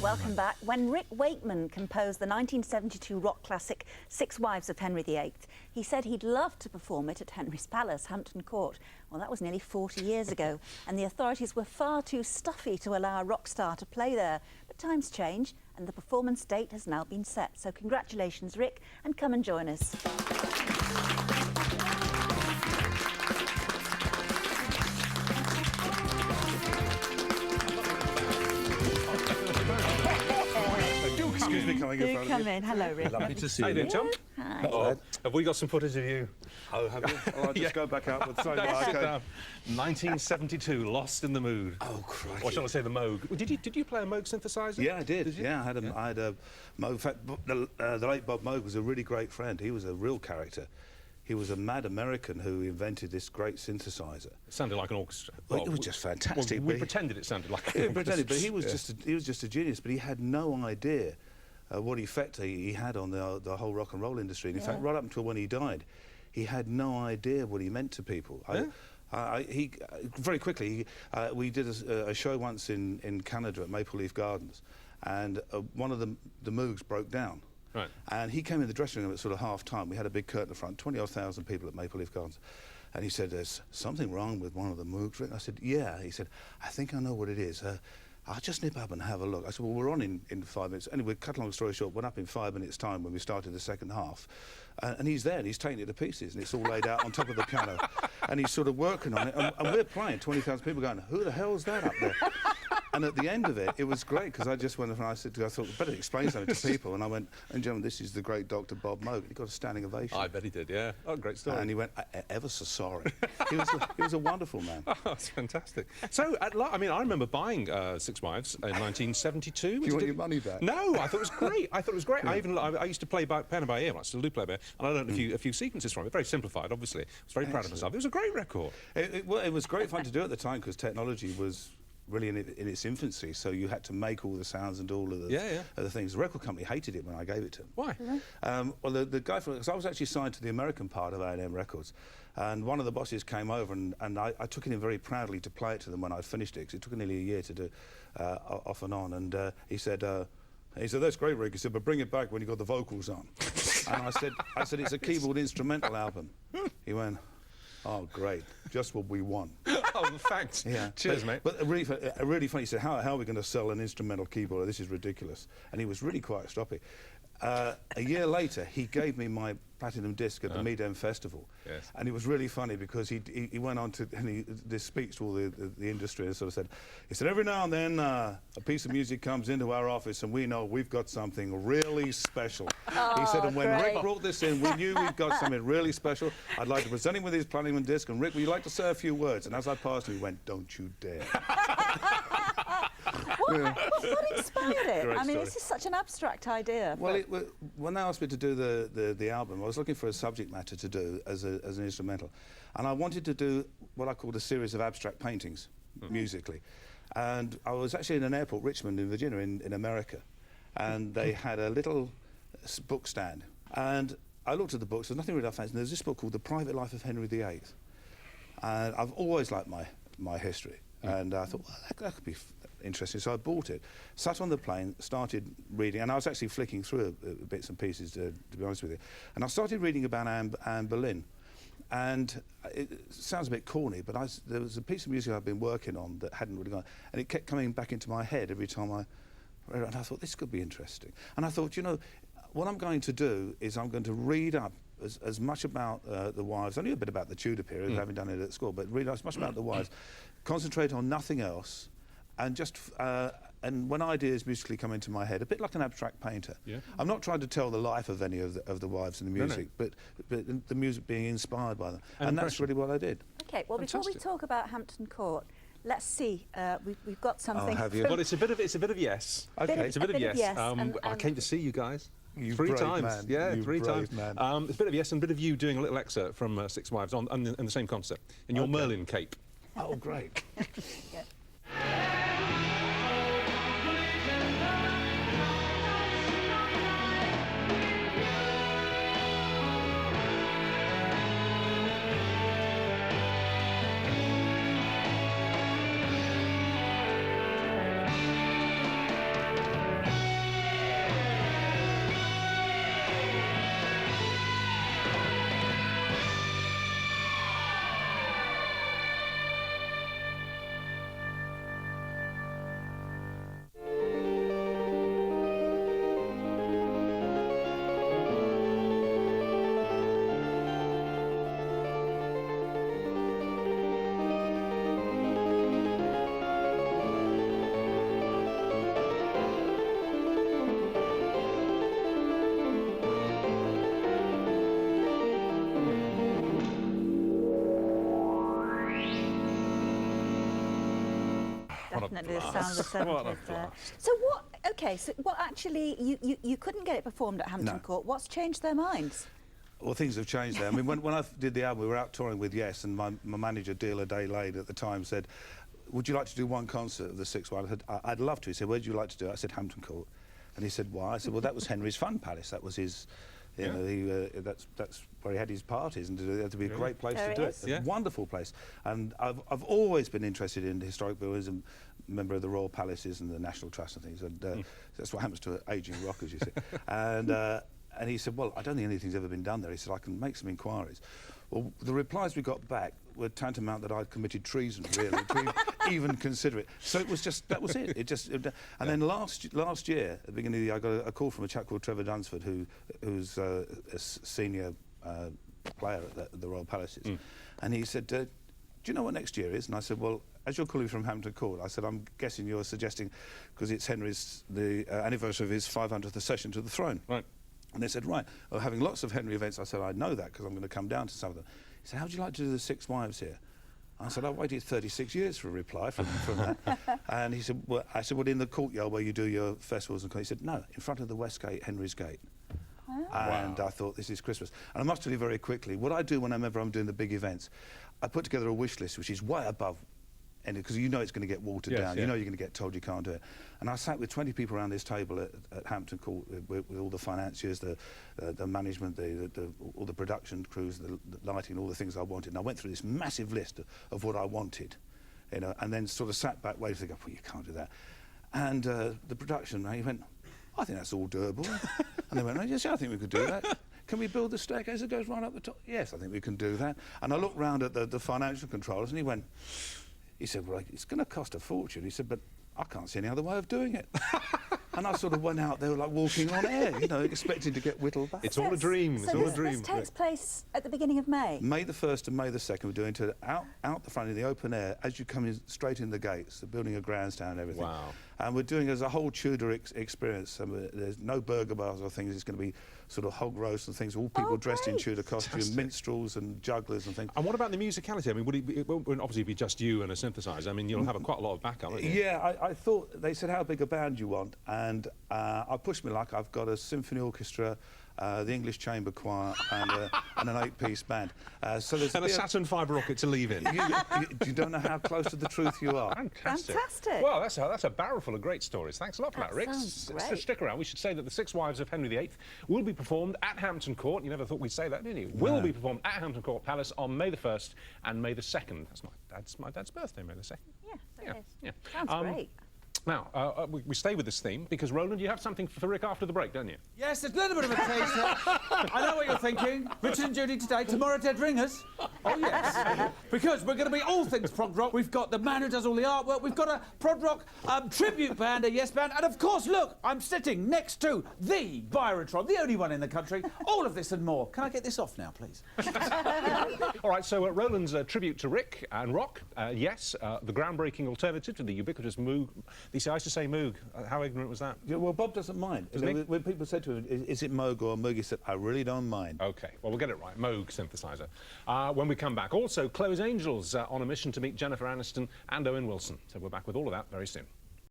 Welcome back. When Rick Wakeman composed the 1972 rock classic Six Wives of Henry VIII, he said he'd love to perform it at Henry's Palace, Hampton Court. Well, that was nearly 40 years ago, and the authorities were far too stuffy to allow a rock star to play there. But times change, and the performance date has now been set. So congratulations, Rick, and come and join us. Excuse me, coming in front of you. Come in. Hello, Rick. Lovely to see How you. you doing, Tom? Hi. Oh, have we got some footage of you? Oh, have you? Oh, I'll just go back out with the same Sit down. 1972, Lost in the Mood. Oh, crikey. Or shall I say the Moog? Well, did you play a Moog synthesizer? Yeah, I did. Yeah, I had a Moog. In fact, the late Bob Moog was a really great friend. He was a real character. He was a mad American who invented this great synthesizer. It sounded like an orchestra. Well, it was just fantastic. Well, we pretended it sounded like Yeah, an pretended, but he was orchestra. just a genius. But he had no idea what effect he had on the whole rock and roll industry. And in fact, right up until when he died, he had no idea what he meant to people. He very quickly, we did a show once in Canada at Maple Leaf Gardens, and one of the Moogs broke down. Right. And he came in the dressing room at sort of half-time. We had a big curtain at front, 20,000 people at Maple Leaf Gardens. And he said, "There's something wrong with one of the Moogs, Rick." I said, "Yeah." He said, "I think I know what it is. I'll just nip up and have a look." I said, "Well, we're on in 5 minutes." Anyway, cut a long story short, went up in 5 minutes' time when we started the second half. And he's there, and he's taking it to pieces, and it's all laid out on top of the piano. And he's sort of working on it, and we're playing, 20,000 people going, "Who the hell's that up there?" And at the end of it was great, because I just went and I thought, I better explain something to people. And I went, "And gentlemen, this is the great Dr. Bob Moog." And he got a standing ovation. I bet he did, yeah. Oh, great story. And he went, "Ever so sorry." He was a wonderful man. Oh, that's fantastic. So, I mean, I remember buying Six Wives in 1972. Do you want your money back? No, I thought it was great. I thought it was great. Yeah. I used to play piano by ear. I still do play by ear. And I learned a few sequences from it. Very simplified, obviously. I was very proud of myself. It was a great record. It was great fun to do at the time, because technology was really in its infancy, so you had to make all the sounds and all of the things. The record company hated it when I gave it to them. Why? Well, the guy because I was actually signed to the American part of A&M Records, and one of the bosses came over, and I took it in very proudly to play it to them when I'd finished it, because it took nearly a year to do off and on. And he said, "That's great, Rick." He said, "But bring it back when you got the vocals on." And I said, "It's a keyboard instrumental album." He went, "Oh, great, just what we want." Oh, thanks. Yeah. Cheers, mate. But really funny, he said, how are we going to sell an instrumental keyboard? This is ridiculous. And he was really quite stroppy. A year later, he gave me my platinum disc at the Mead Festival. Yes. And it was really funny, because he went on to this speech to all the industry, and sort of said, "Every now and then a piece of music comes into our office, and we know we've got something really special." He said, "And when Rick brought this in, we knew we've got something really special. I'd like to present him with his platinum disc, and Rick, would you like to say a few words?" And as I passed him, he went, "Don't you dare." What inspired it? Great I mean, story. this is such an abstract idea. Well, when they asked me to do the album, I was looking for a subject matter to do as an instrumental, and I wanted to do what I called a series of abstract paintings, musically. And I was actually in an airport, Richmond in Virginia, in America, and they had a little book stand, and I looked at the books. There's nothing really I fancied. There's this book called The Private Life of Henry VIII, and I've always liked my history, and I thought, well, that could be interesting, so I bought it, sat on the plane, started reading, and I was actually flicking through bits and pieces, to be honest with you, and I started reading about Anne Boleyn, and it sounds a bit corny, but there was a piece of music I'd been working on that hadn't really gone, and it kept coming back into my head every time I read it, and I thought, this could be interesting. And I thought, you know, what I'm going to do is I'm going to read up as much about the wives. I knew a bit about the Tudor period, having done it at school, but read as much about the wives, concentrate on nothing else, and just and when ideas musically come into my head, a bit like an abstract painter. Yeah. I'm not trying to tell the life of any of the wives in the music, but the music being inspired by them, and that's really what I did. Okay, well, before we talk about Hampton Court, let's see. We've got something. Oh, have you? Well, it's a bit of yes. Okay, it's a bit of yes. I came to see you guys. Three times. Man. Yeah, you three times. Man. It's a bit of yes and a bit of you doing a little excerpt from Six Wives in the same concert, in your Merlin cape. Oh, great. Yeah. Definitely the sound of the What a 70s there. blast. So what, OK, so what actually, you couldn't get it performed at Hampton No. Court. What's changed their minds? Well, things have changed there. I mean, when I did the album, we were out touring with Yes, and my manager, Dealer Day Lade, at the time said, would you like to do one concert of the Six Wives? I said, I'd love to. He said, where'd you like to do it? I said, Hampton Court. And he said, why? I said, well, that was Henry's Fun Palace. That was his, you know, that's where he had his parties, and it had to be a great place There to it do is. it. A wonderful place. And I've always been interested in historic buildings, and member of the Royal Palaces and the National Trust and things. And that's what happens to ageing rockers, you see. And he said, well, I don't think anything's ever been done there. He said, I can make some inquiries. Well, the replies we got back were tantamount that I'd committed treason, really, to even consider it. So it was just, that was it. And then last year, at the beginning of the year, I got a call from a chap called Trevor Dunsford, who's a senior player at the Royal Palaces. And he said, do you know what next year is? And I said, well, as you're calling from Hampton Court, I said, I'm guessing you're suggesting, because it's Henry's, the anniversary of his 500th accession to the throne. Right. And they said, right, we're having lots of Henry events. I said, I know that because I'm going to come down to some of them. He said, how would you like to do the Six Wives here? I said, I waited 36 years for a reply from that. And he said, well, I said, well, in the courtyard where you do your festivals and he said, no, in front of the West Gate, Henry's Gate. Oh. And I thought, this is Christmas. And I must tell you very quickly, what I do whenever I'm doing the big events, I put together a wish list, which is way above, because you know it's going to get watered down. You know you're going to get told you can't do it. And I sat with 20 people around this table at Hampton Court with all the financiers, the management, all the production crews, the lighting, all the things I wanted. And I went through this massive list of what I wanted, you know, and then sort of sat back, waiting to go, well, you can't do that. And the production, he went, I think that's all doable. And they went, oh, yes, I think we could do that. Can we build the staircase that goes right up the top? Yes, I think we can do that. And I looked round at the financial controllers and he said, well, it's going to cost a fortune. He said, but I can't see any other way of doing it. And I sort of went out there like walking on air, you know, expecting to get whittled back. It's all a dream. So it's all a dream. this takes place at the beginning of May? May the 1st and May the 2nd, we're doing it out the front in the open air as you come in straight in the gates, the building a grandstand and everything. Wow. And we're doing it as a whole Tudor experience. There's no burger bars or things. It's going to be sort of hog roast and things, all people dressed in Tudor costume, minstrels and jugglers and things. And what about the musicality? I mean, it won't obviously be just you and a synthesizer. I mean, you'll have quite a lot of backup, won't you? Yeah, I thought, they said, how big a band you want? And I pushed me luck. I've got a symphony orchestra, the English Chamber Choir, and an 8-piece band. So there's and a Saturn V rocket to leave in. you don't know how close to the truth you are. Fantastic. Fantastic. Well, that's a barrel full of great stories. Thanks a lot for that, Rick. sounds great. Stick around. We should say that the Six Wives of Henry VIII will be performed at Hampton Court. You never thought we'd say that, did you? Will be performed at Hampton Court Palace on May the 1st and May the 2nd. That's my dad's birthday, May the 2nd. Yeah, that is. Yeah. Sounds great. Now, we stay with this theme because, Roland, you have something for Rick after the break, don't you? Yes, there's a little bit of a taster. I know what you're thinking. Richard and Judy today, tomorrow Dead Ringers. Oh, yes. Because we're going to be all things prog rock. We've got the man who does all the artwork. We've got a prog rock tribute band, a Yes band. And, of course, look, I'm sitting next to the Virotron, the only one in the country. All of this and more. Can I get this off now, please? All right, so Roland's tribute to Rick and rock. Yes, the groundbreaking alternative to the ubiquitous Moog. I used to say Moog. How ignorant was that? Yeah, well, Bob doesn't mind. When people said to him, is it Moog or Moog, he said, I really don't mind. OK, well, we'll get it right. Moog synthesizer. When we come back, also, Close Angels on a mission to meet Jennifer Aniston and Owen Wilson. So we're back with all of that very soon.